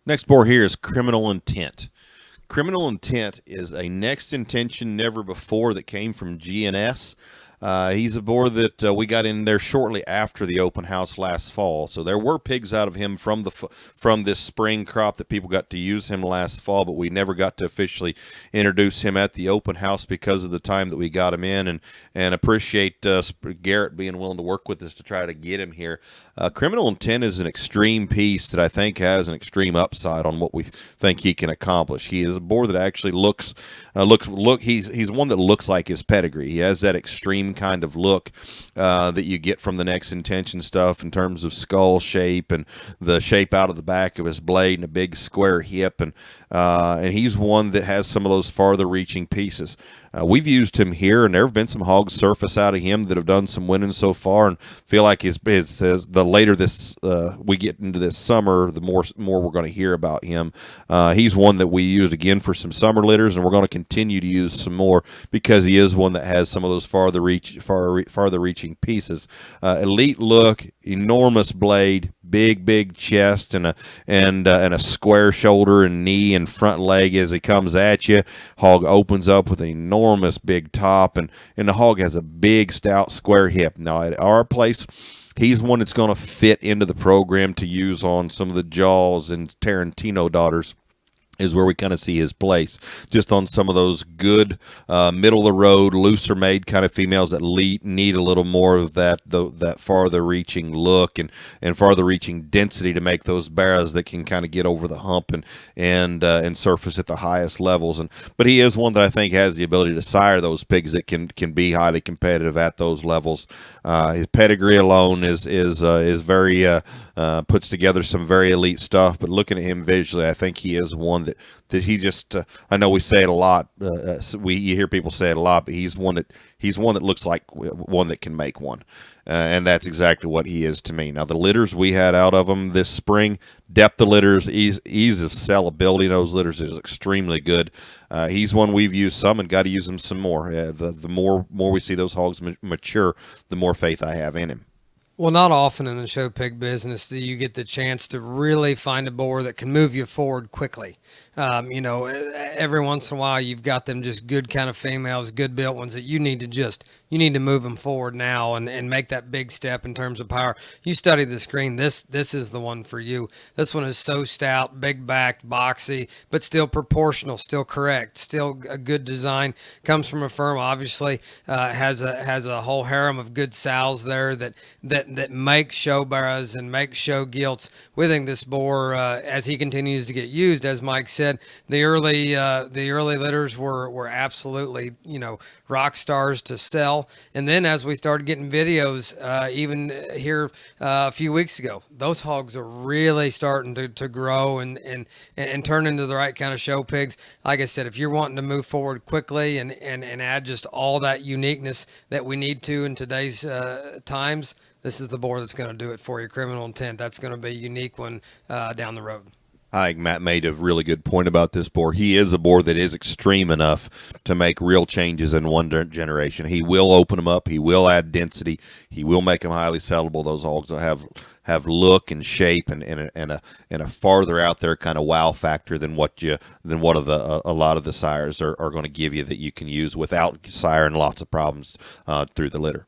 Next boar here is Criminal Intent. Criminal Intent is a next intention never before that came from GNS. He's a boar that we got in there shortly after the open house last fall. So there were pigs out of him from this spring crop that people got to use him last fall, but we never got to officially introduce him at the open house because of the time that we got him in, and appreciate Garrett being willing to work with us to try to get him here. Criminal Intent is an extreme piece that I think has an extreme upside on what we think he can accomplish. He is a boar that actually looks. He's one that looks like his pedigree. He has that extreme kind of look that you get from the next intention stuff in terms of skull shape and the shape out of the back of his blade and a big square hip, and he's one that has some of those farther reaching pieces. We've used him here, and there have been some hogs surface out of him that have done some winning so far, and feel like the later this we get into this summer, the more we're going to hear about him. He's one that we used again for some summer litters, and we're going to continue to use some more because he is one that has some of those farther reaching pieces. Elite look, enormous blade, big chest, and a square shoulder and knee and front leg as he comes at you. Hog opens up with an enormous big top, and the hog has a big stout square hip. Now at our place, he's one that's going to fit into the program to use on some of the Jaws and Tarantino daughters, is where we kind of see his place, just on some of those good middle of the road, looser made kind of females that need a little more of that farther reaching look and farther reaching density to make those barrows that can kind of get over the hump and surface at the highest levels. But he is one that I think has the ability to sire those pigs that can be highly competitive at those levels. His pedigree alone is very puts together some very elite stuff. But looking at him visually, I think he is one that he just I know we say it a lot. You hear people say it a lot, but he's one that looks like one that can make one, and that's exactly what he is to me. Now the litters we had out of him this spring, depth of litters, ease of sellability in those litters is extremely good. He's one we've used some and got to use him some more. The more we see those hogs mature, the more faith I have in him. Well, not often in the show pig business do you get the chance to really find a boar that can move you forward quickly. Every once in a while you've got them just good kind of females, good built ones that you need to move them forward now and make that big step in terms of power. You study the screen. This is the one for you. This one is so stout, big backed, boxy, but still proportional, still correct, still a good design. Comes from a firm, obviously, has a whole harem of good sows there that make show barrows and make show gilts. We think this boar, as he continues to get used, as Mike said, the early litters were absolutely rock stars to sell. And then as we started getting videos, even here a few weeks ago, those hogs are really starting to grow and turn into the right kind of show pigs. Like I said, if you're wanting to move forward quickly and add just all that uniqueness that we need to in today's times, this is the boar that's going to do it for you. Criminal Intent, that's going to be a unique one down the road. I think Matt made a really good point about this boar. He is a boar that is extreme enough to make real changes in one generation. He will open them up. He will add density. He will make them highly sellable. Those hogs will have look and shape and a farther out there kind of wow factor than what a lot of the sires are going to give you that you can use without siring lots of problems through the litter.